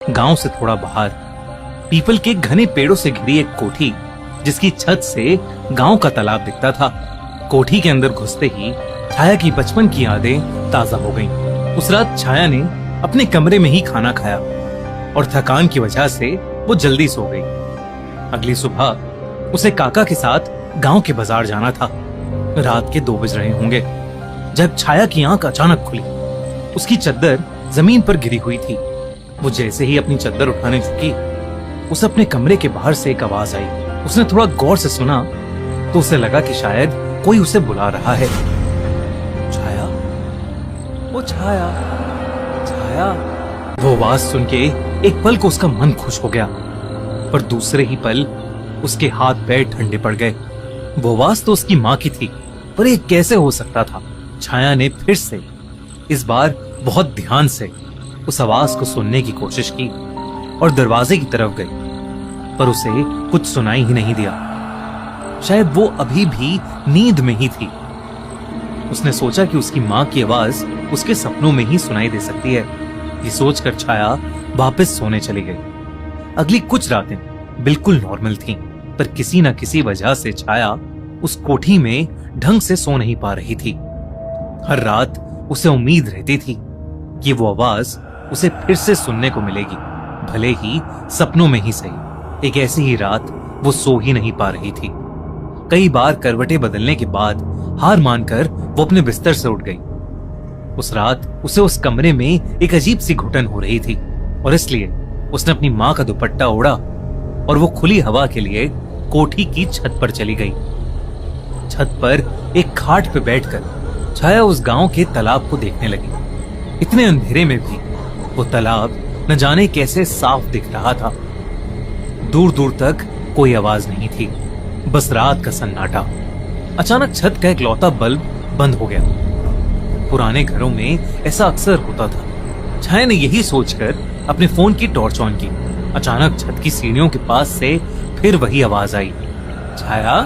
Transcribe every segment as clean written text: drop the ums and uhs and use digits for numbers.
गांव से थोड़ा बाहर पीपल के घने पेड़ों से घिरी एक कोठी, जिसकी छत से गांव का तालाब दिखता था। कोठी के अंदर घुसते ही छाया की बचपन की यादें ताजा हो गईं। उस रात छाया ने अपने कमरे में ही खाना खाया और थकान की वजह से वो जल्दी सो गई। अगली सुबह उसे काका के साथ गांव के बाजार जाना था। रात के 2 बज रहे होंगे जब छाया की आंख अचानक खुली। उसकी चद्दर जमीन पर गिरी हुई थी। वो जैसे ही अपनी चद्दर उठाने झुकी, उसे अपने कमरे के बाहर से एक आवाज आई। उसने थोड़ा गौर से सुना तो उसे लगा कि शायद कोई उसे बुला रहा है। छाया, वो छाया, छाया। वो आवाज सुन के एक पल को उसका मन खुश हो गया, पर दूसरे ही पल उसके हाथ पैर ठंडे पड़ गए। वो आवाज तो उसकी माँ की थी, पर ये कैसे हो सकता था? छाया ने फिर से, इस बार बहुत ध्यान से उस आवाज को सुनने की कोशिश की और दरवाजे की तरफ गई, पर उसे कुछ सुनाई ही नहीं दिया। शायद वो अभी भी नींद में ही थी। उसने सोचा कि उसकी माँ की आवाज उसके सपनों में ही सुनाई दे सकती है। ये सोचकर छाया वापस सोने चली गई। अगली कुछ रातें बिल्कुल नॉर्मल थीं, पर किसी न किसी वजह से छाया उस कोठी में ढंग से सो नहीं पा रही थी। हर रात उसे उम्मीद रहती थी कि वो आवाज उसे फिर से सुनने को मिलेगी, भले ही सपनों में ही सही। एक ऐसी ही रात वो सो ही नहीं पा रही थी। कई बार करवटें बदलने के बाद हार मानकर वो अपने बिस्तर से उठ गई। उस रात उसे उस कमरे में एक अजीब सी घुटन हो रही थी और इसलिए उसने अपनी माँ का दुपट्टा ओढ़ा और वो खुली हवा के लिए कोठी की छत पर चली गई। छत पर एक खाट पे बैठकर छाया उस गांव के तालाब को देखने लगी। इतने अंधेरे में भी वो तालाब न जाने कैसे साफ दिख रहा था। दूर दूर तक कोई आवाज नहीं थी, बस रात का सन्नाटा। अचानक छत का एक लौता बल्ब बंद हो गया। पुराने घरों में ऐसा अक्सर होता था। छाया ने यही सोचकर अपने फोन की टॉर्च ऑन की। अचानक छत की सीढ़ियों के पास से फिर वही आवाज आई। छाया,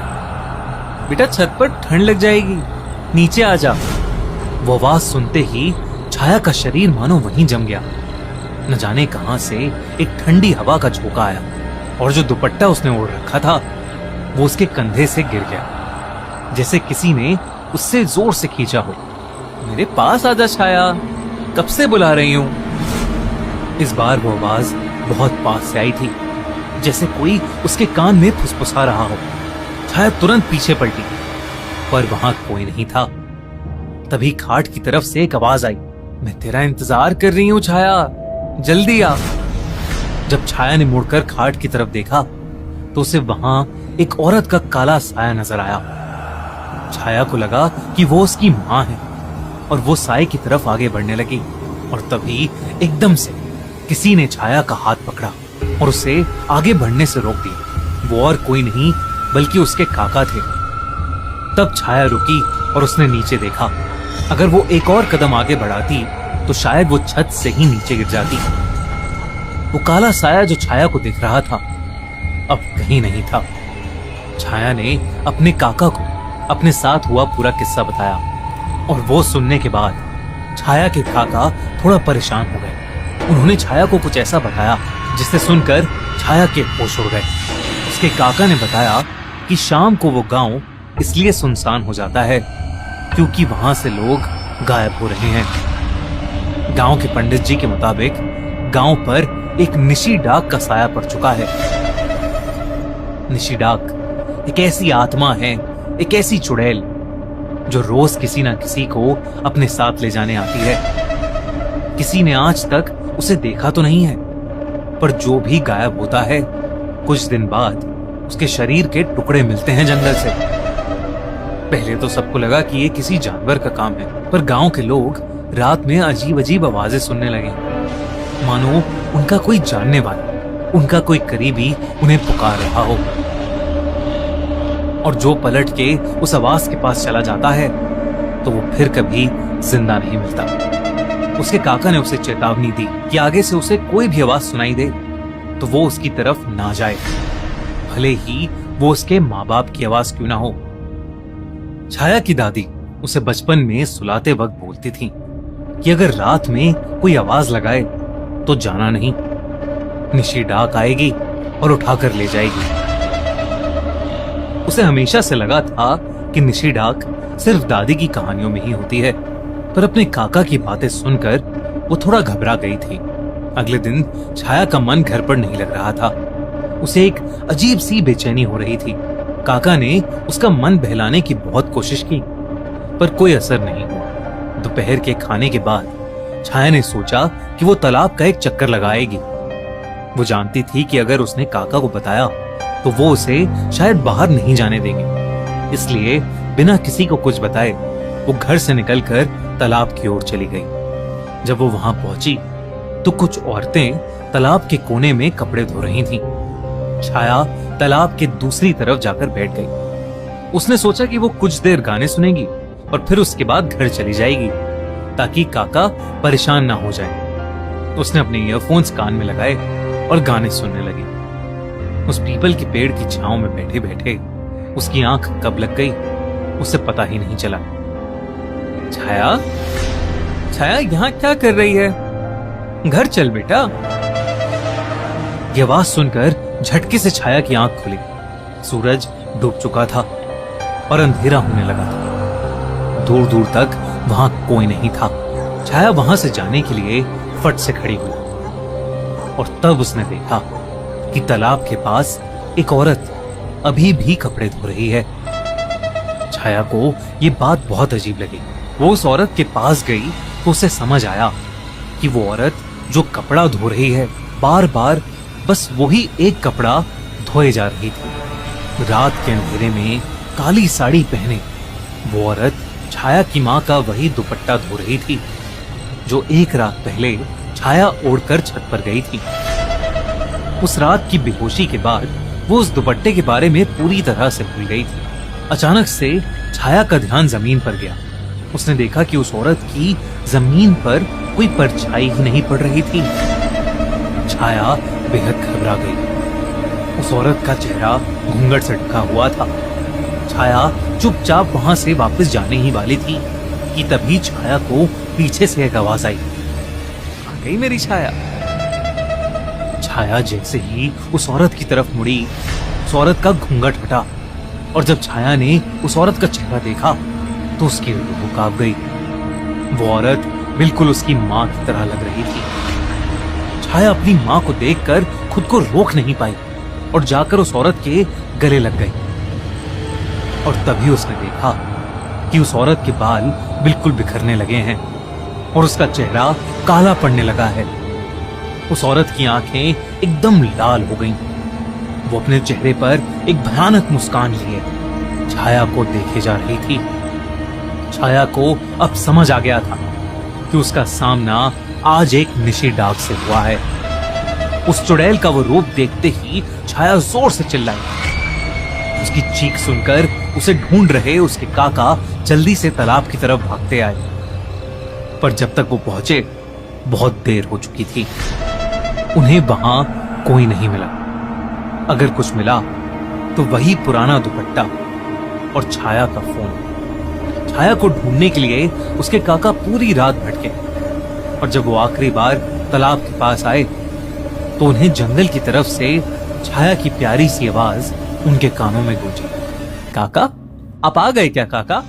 बेटा छत पर ठंड लग जाएगी, नीचे आ जा। वो आवाज सुनते ही छाया का शरीर मानो वहीं जम गया। न जाने कहां से एक ठंडी हवा का झोंका आया और जो दुपट्टा उसने ओढ़ रखा था वो उसके कंधे से गिर गया, जैसे किसी ने उससे जोर से खींचा हो। मेरे पास आजा छाया, कब से बुला रही हूं। इस बार वो आवाज बहुत पास से आई थी, जैसे कोई उसके कान में फुसफुसा रहा हो। छाया तुरंत पीछे पलटी, पर वहां कोई नहीं था। तभी खाट की तरफ से एक आवाज आई। मैं तेरा इंतजार कर रही हूं छाया, जल्दी आ। जब छाया ने मुड़कर खाट की तरफ देखा तो उसे वहां एक औरत का काला साया नजर आया। छाया को लगा कि वो उसकी माँ है और वो साये की तरफ आगे बढ़ने लगी और तभी एकदम से किसी ने छाया का हाथ पकड़ा और उसे आगे बढ़ने से रोक दिया। वो और कोई नहीं बल्कि उसके काका थे। तब छाया रुकी और उसने नीचे देखा। अगर वो एक और कदम आगे बढ़ाती तो शायद वो छत से ही नीचे गिर जाती। वो काला साया जो छाया को दिख रहा था अब कहीं नहीं था। छाया ने अपने काका को अपने साथ हुआ पूरा किस्सा बताया और वो सुनने के बाद छाया के काका थोड़ा परेशान हो गए। उन्होंने छाया को कुछ ऐसा बताया जिसे सुनकर छाया के होश उड़ गए। उसके काका ने बताया कि शाम को वो गांव इसलिए सुनसान हो जाता है क्योंकि वहां से लोग गायब हो रहे हैं। गांव के पंडित जी के मुताबिक गांव पर एक निशी डाक का साया पड़ चुका है। निशी डाक एक ऐसी आत्मा है, एक ऐसी चुड़ैल जो रोज किसी ना किसी को अपने साथ ले जाने आती है। किसी ने आज तक उसे देखा तो नहीं है, पर जो भी गायब होता है कुछ दिन बाद उसके शरीर के टुकड़े मिलते हैं जंगल से। पहले तो सबको लगा कि ये किसी जानवर का काम है, पर गांव के लोग रात में अजीब अजीब आवाजें सुनने लगे, मानो उनका कोई जानने वाला, उनका कोई करीबी उन्हें पुकार रहा हो। और जो पलट के उस आवाज के पास चला जाता है तो वो फिर कभी जिंदा नहीं मिलता। उसके काका ने उसे चेतावनी दी कि आगे से उसे कोई भी आवाज सुनाई दे तो वो उसकी तरफ ना जाए, भले ही वो उसके माँ बाप की आवाज क्यों ना हो। छाया की दादी उसे बचपन में सुलाते वक्त बोलती थी कि अगर रात में कोई आवाज लगाए तो जाना नहीं, निशी डाक आएगी और उठाकर ले जाएगी। उसे हमेशा से लगा था कि निशी डाक सिर्फ दादी की कहानियों में ही होती है, पर अपने काका की बातें सुनकर वो थोड़ा घबरा गई थी। अगले दिन छाया का मन घर पर नहीं लग रहा था। उसे एक अजीब सी बेचैनी हो रही थी। काका ने उसका मन बहलाने की बहुत कोशिश की, पर कोई असर नहीं हुआ। दोपहर के खाने के बाद छाया ने सोचा कि वो तालाब का एक चक्कर लगाएगी। वो जानती थी कि अगर उसने काका को बताया तो वो उसे शायद बाहर नहीं जाने देंगे, इसलिए बिना किसी को कुछ बताए वो घर से निकलकर तालाब की ओर चली गई। जब वो वहां पहुंची तो कुछ औरतें तालाब के कोने में कपड़े धो रही थीं। छाया तालाब के दूसरी तरफ जाकर बैठ गई। उसने सोचा कि वो कुछ देर गाने सुनेगी और फिर उसके बाद घर चली जाएगी, ताकि काका परेशान ना हो जाए। उसने अपने ईयरफोन्स कान में लगाए और गाने सुनने लगी। उस पीपल के पेड़ की छांव में बैठे बैठे उसकी आंख कब लग गई उसे पता ही नहीं चला। छाया, छाया यहाँ क्या कर रही है? घर चल बेटा। ये आवाज सुनकर झटके से छाया की आंख खुली। सूरज डूब चुका था और अंधेरा होने लगा था। दूर दूर तक वहां कोई नहीं था। छाया वहां से जाने के लिए फट से खड़ी हुई और तब उसने देखा कि तालाब के पास एक औरत अभी भी कपड़े धो रही है। छाया को ये बात बहुत अजीब लगी। वो उस औरत के पास गई तो उसे समझ आया कि वो औरत जो कपड़ा धो रही है, बार बार बस वही एक कपड़ा धोए जा रही थी। रात के अंधेरे में काली साड़ी पहने वो औरत छाया की माँ का वही दुपट्टा धो रही थी जो एक रात पहले छाया ओढ़कर छत पर गई थी। उस रात की बेहोशी के बाद वो उस दुपट्टे के बारे में पूरी तरह से भूल गई थी। अचानक से छाया का ध्यान जमीन पर गया। उसने देखा कि उस औरत की जमीन पर कोई परछाई ही नहीं पड़ रही थी। छाया बेहद घबरा गई। उस औरत का चेहरा घूंघट से ढका हुआ था। छाया चुपचाप वहां से वापस जाने ही वाली थी कि तभी छाया को पीछे से एक आवाज आई, आ गई मेरी छाया। छाया जैसे ही उस औरत की तरफ मुड़ी, उस औरत का घूंघट हटा और जब छाया ने उस औरत का चेहरा देखा तो उसकी रूह कांप गई। वो औरत बिल्कुल उसकी माँ की तरह लग रही थी। छाया अपनी माँ को देखकर खुद को रोक नहीं पाई और जाकर उस औरत के गले लग गई। और तभी उसने देखा कि उस औरत के बाल बिल्कुल बिखरने लगे हैं और उसका चेहरा काला पड़ने लगा है। उस औरत की आंखें एकदम लाल हो गईं। वो अपने चेहरे पर एक भयानक मुस्कान लिए छाया को देखे जा रही थी। छाया को अब समझ आ गया था कि उसका सामना आज एक निशी डाक से हुआ है। उस चुड़ैल का वो रूप देखते ही छाया जोर से चिल्लाई। उसकी चीख सुनकर उसे ढूंढ रहे उसके काका जल्दी से तालाब की तरफ भागते आए, पर जब तक वो पहुंचे बहुत देर हो चुकी थी। उन्हें वहां कोई नहीं मिला। अगर कुछ मिला तो वही पुराना दुपट्टा और छाया का फोन। छाया को ढूंढने के लिए उसके काका पूरी रात भटके और जब वो आखिरी बार तालाब के पास आए तो उन्हें जंगल की तरफ से छाया की प्यारी सी आवाज उनके कानों में गूंजी, काका, आप आ गए क्या काका?